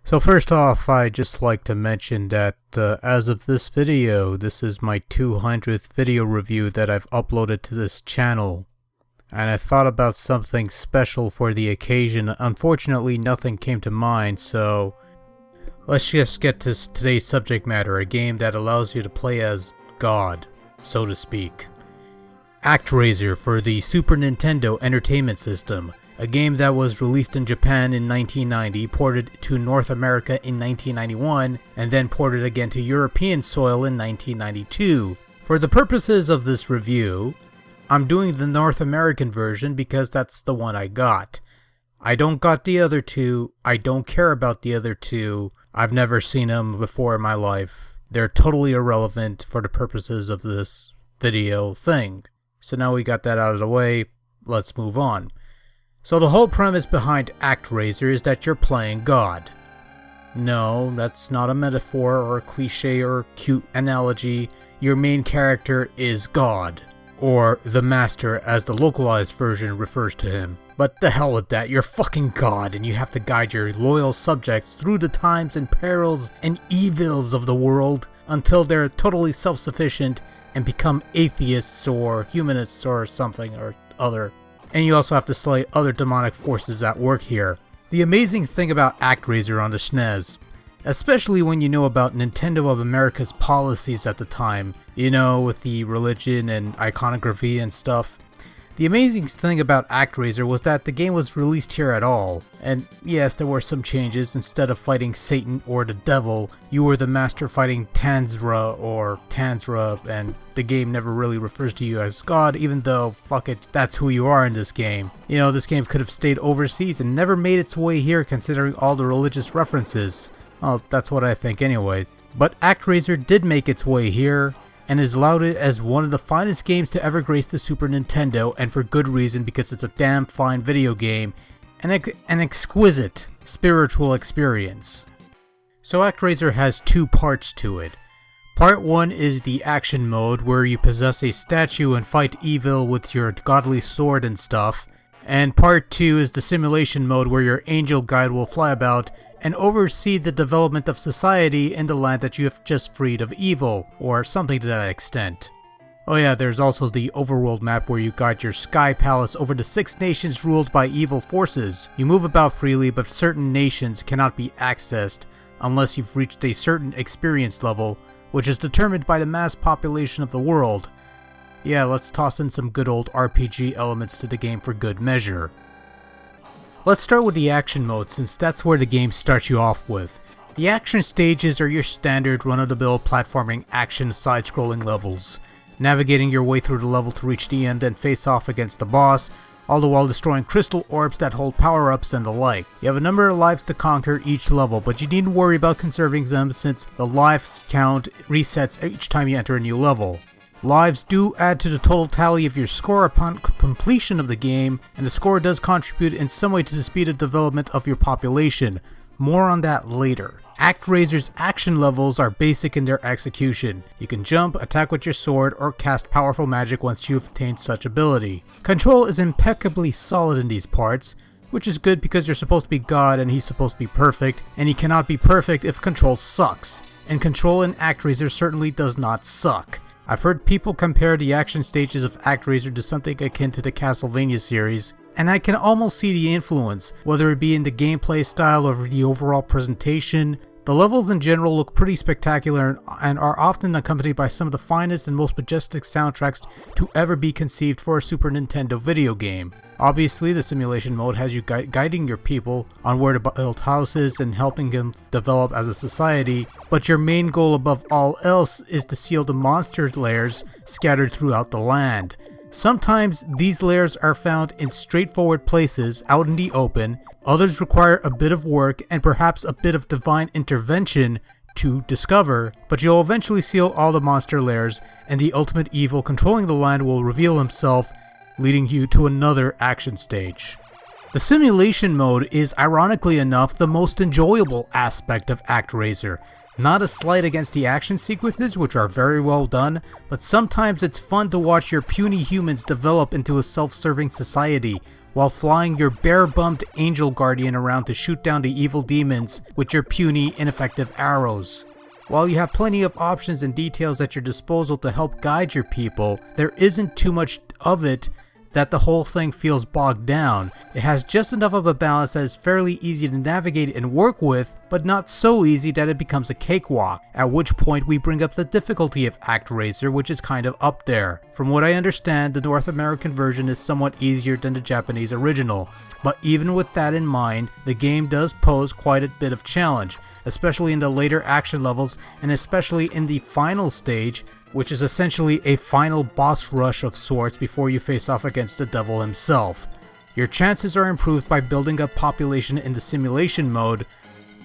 So first off, I'd just like to mention that as of this video, this is my 200th video review that I've uploaded to this channel. And I thought about something special for the occasion. Unfortunately, nothing came to mind, so let's just get to today's subject matter, a game that allows you to play as God, so to speak. ActRaiser for the Super Nintendo Entertainment System. A game that was released in Japan in 1990, ported to North America in 1991, and then ported again to European soil in 1992. For the purposes of this review, I'm doing the North American version because that's the one I got. I don't got the other two, I don't care about the other two, I've never seen them before in my life. They're totally irrelevant for the purposes of this video thing. So now we got that out of the way, let's move on. So the whole premise behind ActRaiser is that you're playing God. No, that's not a metaphor or a cliche or cute analogy. Your main character is God, or the Master as the localized version refers to him. But the hell with that, you're fucking God and you have to guide your loyal subjects through the times and perils and evils of the world until they're totally self-sufficient and become atheists or humanists or something or other. And you also have to slay other demonic forces at work here. The amazing thing about ActRaiser on the SNES, especially when you know about Nintendo of America's policies at the time, you know, with the religion and iconography and stuff. The amazing thing about ActRaiser was that the game was released here at all. And yes, there were some changes. Instead of fighting Satan or the devil, you were the master fighting Tanzra or Tanzra, and the game never really refers to you as God, even though, fuck it, that's who you are in this game. You know, this game could have stayed overseas and never made its way here considering all the religious references. Well, that's what I think anyways. But ActRaiser did make its way here, and is lauded as one of the finest games to ever grace the Super Nintendo, and for good reason, because it's a damn fine video game and an exquisite spiritual experience. So ActRaiser has two parts to it. Part 1 is the action mode where you possess a statue and fight evil with your godly sword and stuff, and Part 2 is the simulation mode where your angel guide will fly about and oversee the development of society in the land that you have just freed of evil, or something to that extent. Oh yeah, there's also the overworld map where you guide your sky palace over the 6 nations ruled by evil forces. You move about freely, but certain nations cannot be accessed unless you've reached a certain experience level, which is determined by the mass population of the world. Yeah, let's toss in some good old RPG elements to the game for good measure. Let's start with the action mode, since that's where the game starts you off with. The action stages are your standard run-of-the-mill platforming action side-scrolling levels, navigating your way through the level to reach the end and face off against the boss, all the while destroying crystal orbs that hold power-ups and the like. You have a number of lives to conquer each level, but you needn't worry about conserving them since the lives count resets each time you enter a new level. Lives do add to the total tally of your score upon completion of the game, and the score does contribute in some way to the speed of development of your population. More on that later. ActRaiser's action levels are basic in their execution. You can jump, attack with your sword, or cast powerful magic once you've attained such ability. Control is impeccably solid in these parts, which is good because you're supposed to be God and he's supposed to be perfect, and he cannot be perfect if control sucks. And control in ActRaiser certainly does not suck. I've heard people compare the action stages of ActRaiser to something akin to the Castlevania series, and I can almost see the influence, whether it be in the gameplay style or the overall presentation. The levels in general look pretty spectacular and are often accompanied by some of the finest and most majestic soundtracks to ever be conceived for a Super Nintendo video game. Obviously, the simulation mode has you guiding your people on where to build houses and helping them develop as a society, but your main goal above all else is to seal the monster lairs scattered throughout the land. Sometimes these lairs are found in straightforward places out in the open, others require a bit of work and perhaps a bit of divine intervention to discover, but you'll eventually seal all the monster lairs and the ultimate evil controlling the land will reveal himself, leading you to another action stage. The simulation mode is, ironically enough, the most enjoyable aspect of ActRaiser. Not a slight against the action sequences, which are very well done, but sometimes it's fun to watch your puny humans develop into a self-serving society, while flying your bare-bummed angel guardian around to shoot down the evil demons with your puny, ineffective arrows. While you have plenty of options and details at your disposal to help guide your people, there isn't too much of it that the whole thing feels bogged down. It has just enough of a balance that is fairly easy to navigate and work with, but not so easy that it becomes a cakewalk, at which point we bring up the difficulty of ActRaiser, which is kind of up there. From what I understand, the North American version is somewhat easier than the Japanese original, but even with that in mind, the game does pose quite a bit of challenge, especially in the later action levels and especially in the final stage, which is essentially a final boss rush of sorts before you face off against the devil himself. Your chances are improved by building up population in the simulation mode,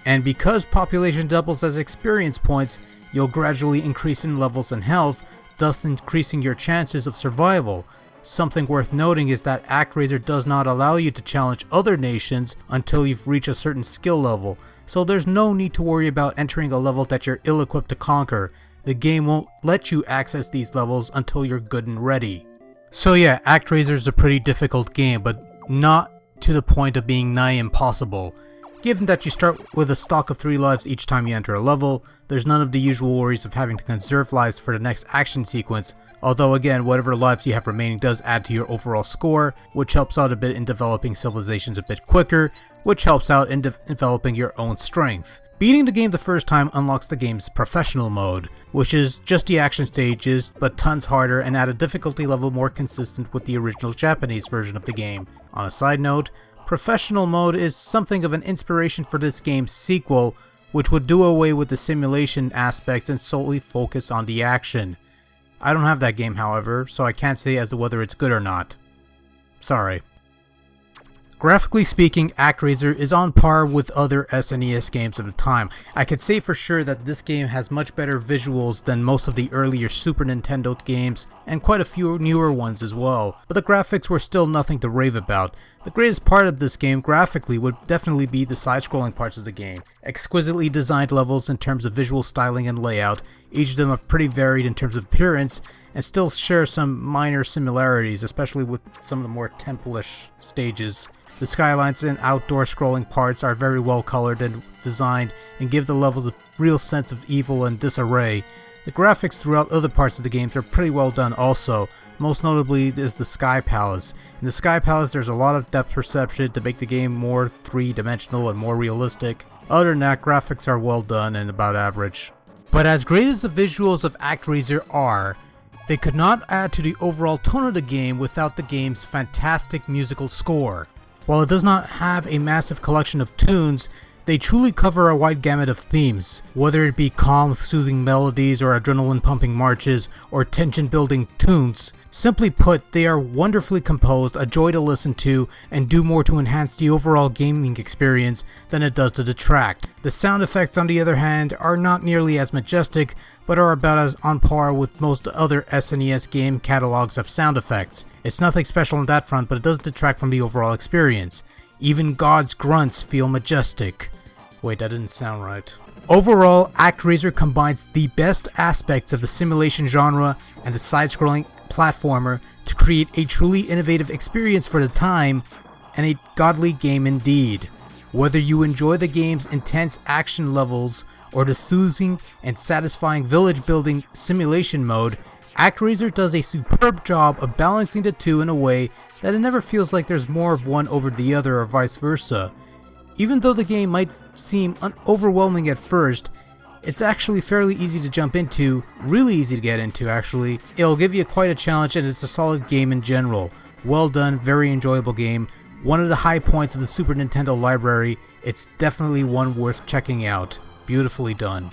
and because population doubles as experience points, you'll gradually increase in levels and health, thus increasing your chances of survival. Something worth noting is that ActRaiser does not allow you to challenge other nations until you've reached a certain skill level, so there's no need to worry about entering a level that you're ill-equipped to conquer. The game won't let you access these levels until you're good and ready. So yeah, ActRaiser is a pretty difficult game, but not to the point of being nigh impossible. Given that you start with a stock of 3 lives each time you enter a level, there's none of the usual worries of having to conserve lives for the next action sequence, although again, whatever lives you have remaining does add to your overall score, which helps out a bit in developing civilizations a bit quicker, which helps out in developing your own strength. Beating the game the first time unlocks the game's professional mode, which is just the action stages, but tons harder and at a difficulty level more consistent with the original Japanese version of the game. On a side note, professional mode is something of an inspiration for this game's sequel, which would do away with the simulation aspects and solely focus on the action. I don't have that game, however, so I can't say as to whether it's good or not. Sorry. Graphically speaking, ActRaiser is on par with other SNES games of the time. I could say for sure that this game has much better visuals than most of the earlier Super Nintendo games, and quite a few newer ones as well, but the graphics were still nothing to rave about. The greatest part of this game graphically would definitely be the side-scrolling parts of the game. Exquisitely designed levels in terms of visual styling and layout, each of them are pretty varied in terms of appearance, and still share some minor similarities, especially with some of the more temple-ish stages. The skylines and outdoor scrolling parts are very well colored and designed and give the levels a real sense of evil and disarray. The graphics throughout other parts of the games are pretty well done also. Most notably is the Sky Palace. In the Sky Palace there's a lot of depth perception to make the game more three-dimensional and more realistic. Other than that, graphics are well done and about average. But as great as the visuals of ActRaiser are, they could not add to the overall tone of the game without the game's fantastic musical score. While it does not have a massive collection of tunes, they truly cover a wide gamut of themes, whether it be calm, soothing melodies or adrenaline-pumping marches or tension-building tunes. Simply put, they are wonderfully composed, a joy to listen to, and do more to enhance the overall gaming experience than it does to detract. The sound effects, on the other hand, are not nearly as majestic, but are about as on par with most other SNES game catalogs of sound effects. It's nothing special on that front, but it does detract from the overall experience. Even God's grunts feel majestic. Wait, that didn't sound right. Overall, ActRaiser combines the best aspects of the simulation genre and the side-scrolling platformer to create a truly innovative experience for the time, and a godly game indeed. Whether you enjoy the game's intense action levels or the soothing and satisfying village building simulation mode, ActRaiser does a superb job of balancing the two in a way that it never feels like there's more of one over the other or vice versa. Even though the game might seem overwhelming at first, it's actually fairly easy to jump into, really easy to get into actually. It'll give you quite a challenge and it's a solid game in general. Well done, very enjoyable game. One of the high points of the Super Nintendo library. It's definitely one worth checking out. Beautifully done.